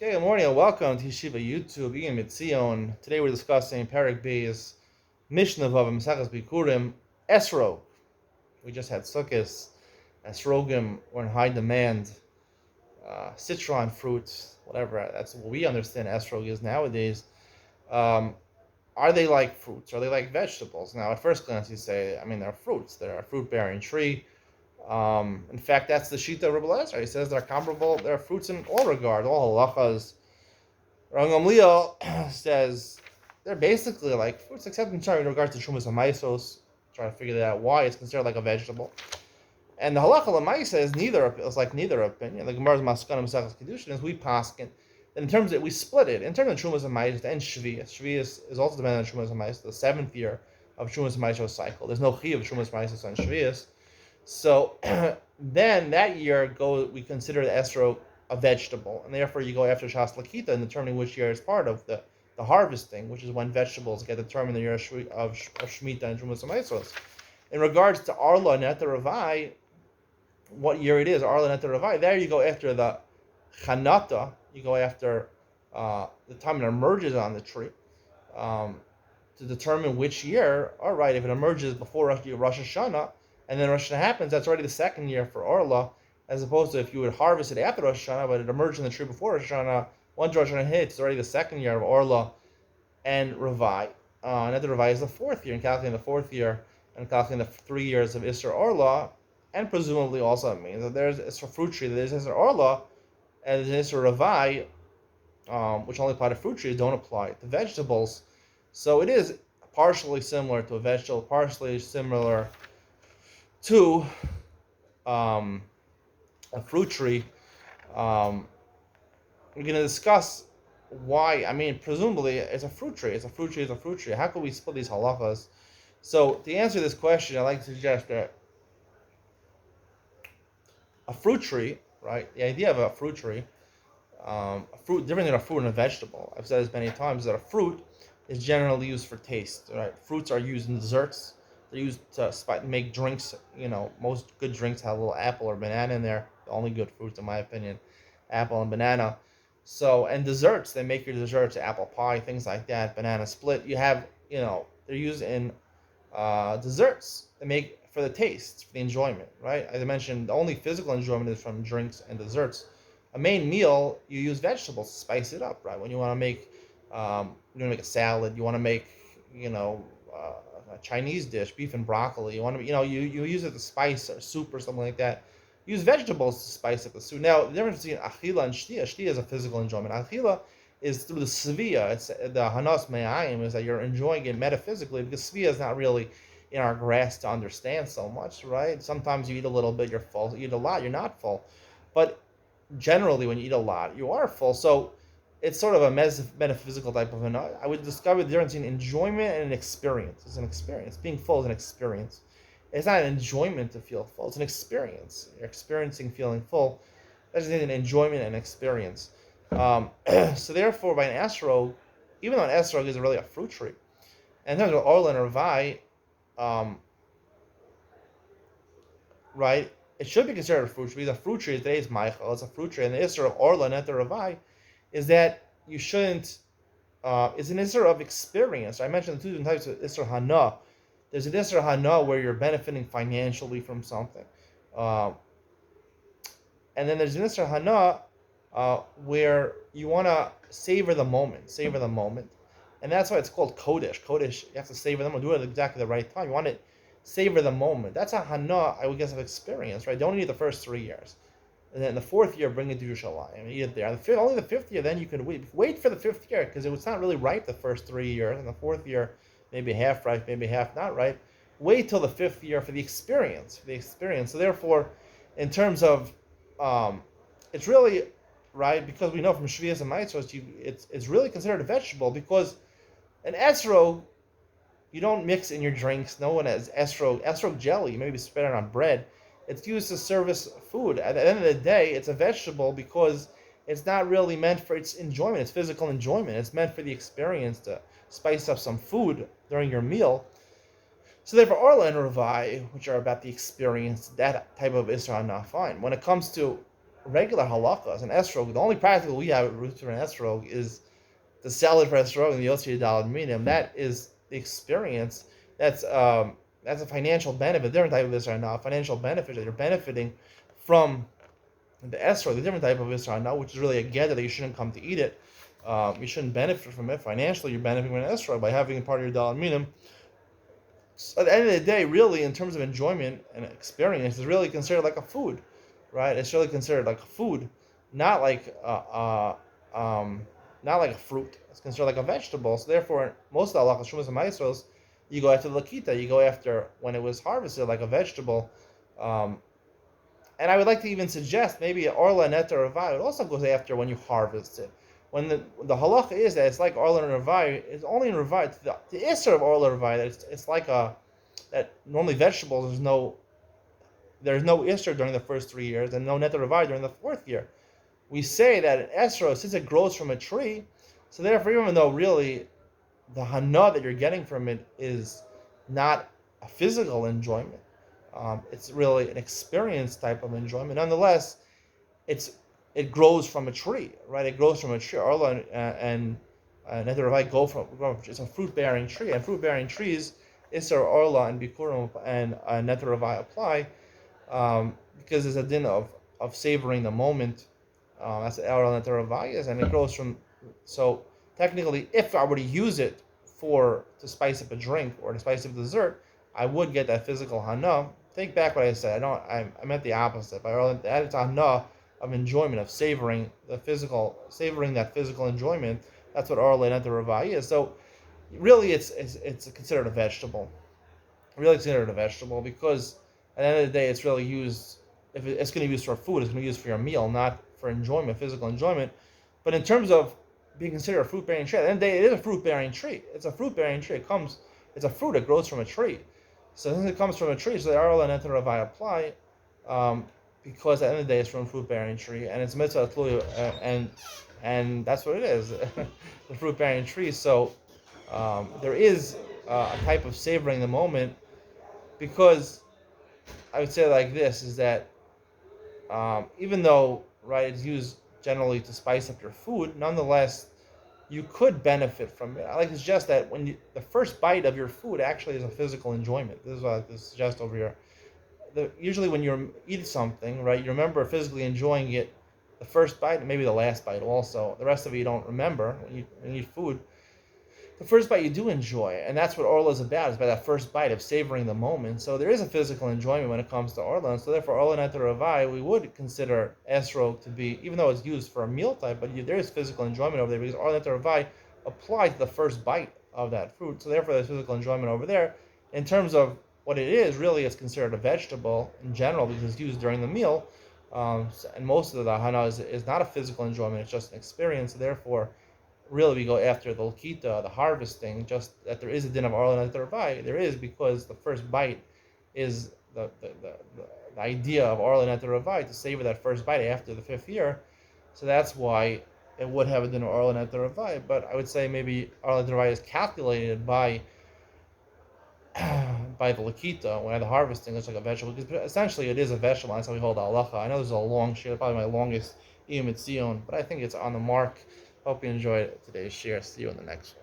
Okay, good morning and welcome to Yeshiva YouTube, Iyun. Today we're discussing Perek B's Mishnah of Maseches Bikurim, Esrog. We just had Sukkot, Esrogim were in high demand, citron fruits, whatever. That's what we understand Esrog is nowadays. Um, are they like fruits? Are they like vegetables? Now, at first glance, you say, they're fruits. They're a fruit-bearing tree. In fact, that's the Shita of Rebbe Lezer. He says they're comparable. They're fruits in all regard, all halachas. Rangamliel says they're basically like fruits, except in regards to Shumas and Maisos. Trying to figure that out why it's considered like a vegetable. And the halacha lemaisa is neither. It's like neither opinion. The Gemara's Maskana Masechus Kedushin is we paskin. In terms of we split it in terms of Shumas and Maisos and Shvius. Shvius is also dependent on Shumas and Maisos. The seventh year of Shumas and Maisos cycle. There's no chi of Shumas and Maisos on Shvius. So then that year we consider the esrog a vegetable, and therefore you go after Shas Lakita in determining which year is part of the harvesting, which is when vegetables get determined the year of Shemitah and Trumas and Maisos. In regards to Arla Neta Ravai, what year it is, Arla Neta Ravai, there you go after the Chanata, you go after the time it emerges on the tree. To determine which year, all right, if it emerges before Rosh Hashanah, and then Rosh Hashanah happens, that's already the second year for Orla, as opposed to if you would harvest it after Rosh Hashanah, but it emerged in the tree before Rosh Hashanah, once Rosh Hashanah hits, it's already the second year of Orla and Ravai. And the Ravai is the fourth year, and calculating the fourth year, and calculating the 3 years of Isser Orla, and presumably also it means that there's Isser fruit tree, there's Isser Orla, and there's Isser Ravai, which only apply to fruit trees, don't apply to vegetables. So it is partially similar to a vegetable, partially similar to a fruit tree. We're going to discuss why. Presumably it's a fruit tree. It's a fruit tree. It's a fruit tree. How can we split these halachas? So to answer this question, I'd like to suggest that a fruit tree, right? The idea of a fruit tree, a fruit different than a fruit and a vegetable. I've said this many times that a fruit is generally used for taste. Right? Fruits are used in desserts. They're used to make drinks. Most good drinks have a little apple or banana in there. The only good fruits, in my opinion, apple and banana. So, and desserts, they make your desserts, apple pie, things like that, banana split. You have, they're used in desserts. They make for the taste, for the enjoyment, right? As I mentioned, the only physical enjoyment is from drinks and desserts. A main meal, you use vegetables to spice it up, right? When you want to make, a salad, you want to make, a Chinese dish, beef and broccoli. You want to, you use it to spice a soup or something like that. Use vegetables to spice up the soup. Now, the difference between achila and shtia, shtia is a physical enjoyment. Achila is through the svia. It's the hanas me'ayim, is that you're enjoying it metaphysically, because svia is not really in our grasp to understand so much, right? Sometimes you eat a little bit, you're full. You eat a lot, you're not full. But generally, when you eat a lot, you are full. So it's sort of a metaphysical type of I would discover the difference between enjoyment and an experience. It's an experience. Being full is an experience. It's not an enjoyment to feel full. It's an experience. You're experiencing feeling full. That's an enjoyment and experience. So therefore, by an esrog, even though an esrog is really a fruit tree, and there's an orla and ravai, right? It should be considered a fruit tree. The fruit tree today is Michael. It's a fruit tree, and the isser of orla and the ravai is that you shouldn't. It's an isser of experience. I mentioned the two different types of isser hana. There's an isser hana where you're benefiting financially from something, and then there's an isser hana where you want to savor the moment, and that's why it's called kodesh. Kodesh, you have to savor them or do it at exactly the right time. You want to savor the moment. That's a hana, I would guess, of experience, right? Don't eat the first 3 years. And then the fourth year, bring it to Yerushalayim. Eat it there. Only the fifth year, then you can wait for the fifth year, because it's not really ripe the first 3 years. And the fourth year, maybe half ripe, maybe half not ripe. Wait till the fifth year for the experience. So therefore, in terms of, it's really, right, because we know from Shvias and Maitzos, it's really considered a vegetable, because an esrog, you don't mix in your drinks. No one has esrog jelly. Maybe spread it on bread. It's used to service food. At the end of the day, it's a vegetable because it's not really meant for its enjoyment, its physical enjoyment. It's meant for the experience to spice up some food during your meal. So therefore, Orla and Ravai, which are about the experience, that type of Isra are not fine. When it comes to regular halachas and esrog, the only practical we have with Ruther and esrog is to sell it for esrog and the Yotzi Yadal Minim. That is the experience. That's a financial benefit, different type of Israel now. Financial benefit that you're benefiting from the esrog, the different type of Israel now, which is really a get that you shouldn't come to eat it. You shouldn't benefit from it financially. You're benefiting from an esrog by having it part of your Dal Minim. So at the end of the day, really, in terms of enjoyment and experience, it's really considered like a food, right? It's really considered like a food, not like not like a fruit. It's considered like a vegetable. So therefore, most of the halachas, shumas and maasros, you go after the lakita. You go after when it was harvested like a vegetable. Um, and I would like to even suggest maybe orla neta ravai. It also goes after when you harvest it. When the halacha is that it's like orla and ravai, it's only in ravai. The isser of orla ravai, that it's like a that normally vegetables there's no isser during the first 3 years and no neta ravai during the fourth year. We say that an esro, since it grows from a tree, so therefore even though really the hana that you're getting from it is not a physical enjoyment, it's really an experience type of enjoyment. Nonetheless, it grows from a tree, right? It grows from a tree. Arla and Nether Ravai go from it's a fruit bearing tree, and fruit bearing trees, Isser Arla and Bikurim and Nether Ravai apply because there's a din of savoring the moment. That's what Arla Nether Ravai is, and it grows from. So technically, if I were to use it to spice up a drink or to spice up dessert, I would get that physical hana. Take back what I said. I meant the opposite. By added hana of enjoyment, of savoring that physical enjoyment. That's what Arla and Ravai is. So really, it's considered a vegetable. Really considered a vegetable because at the end of the day, it's really used. If it's going to be used for food, it's going to be used for your meal, not for enjoyment, physical enjoyment. But in terms of being considered a fruit bearing tree, at the end of the day, it is a fruit bearing tree. It's a fruit bearing tree. It's a fruit that grows from a tree. So since it comes from a tree, so the Arla and Ravai apply. Because at the end of the day, it's from a fruit-bearing tree, and it's mitzvah tluya, and that's what it is, the fruit-bearing tree. So there is a type of savoring the moment, because I would say like this is that even though right it's used generally to spice up your food, nonetheless you could benefit from it. I like to suggest that the first bite of your food actually is a physical enjoyment. This is what I like to suggest over here. Usually when you eat something, right, you remember physically enjoying it, the first bite, and maybe the last bite also. The rest of it you don't remember when you eat food. The first bite you do enjoy, and that's what Orla is about. It's about that first bite of savoring the moment. So there is a physical enjoyment when it comes to Orla, and so therefore Orla Neta Ravai, we would consider esrog to be, even though it's used for a meal type, but there is physical enjoyment over there because Orla Neta Ravai applies to the first bite of that fruit. So therefore there's physical enjoyment over there. In terms of what it is, really, it's considered a vegetable in general because it's used during the meal, and most of the hana is not a physical enjoyment; it's just an experience. Therefore, really, we go after the lakita, the harvesting. Just that there is a din of arla and ravai. There is because the first bite is the idea of arla and ravai to savor that first bite after the 5th year. So that's why it would have a din of arla and ravai. But I would say maybe arla and ravai is calculated by the lakita when the harvesting it's like a vegetable because essentially it is a vegetable. That's how we hold halacha. I know this is a long shir, probably my longest Iyun, but I think it's on the mark. Hope you enjoyed today's share. See you in the next one.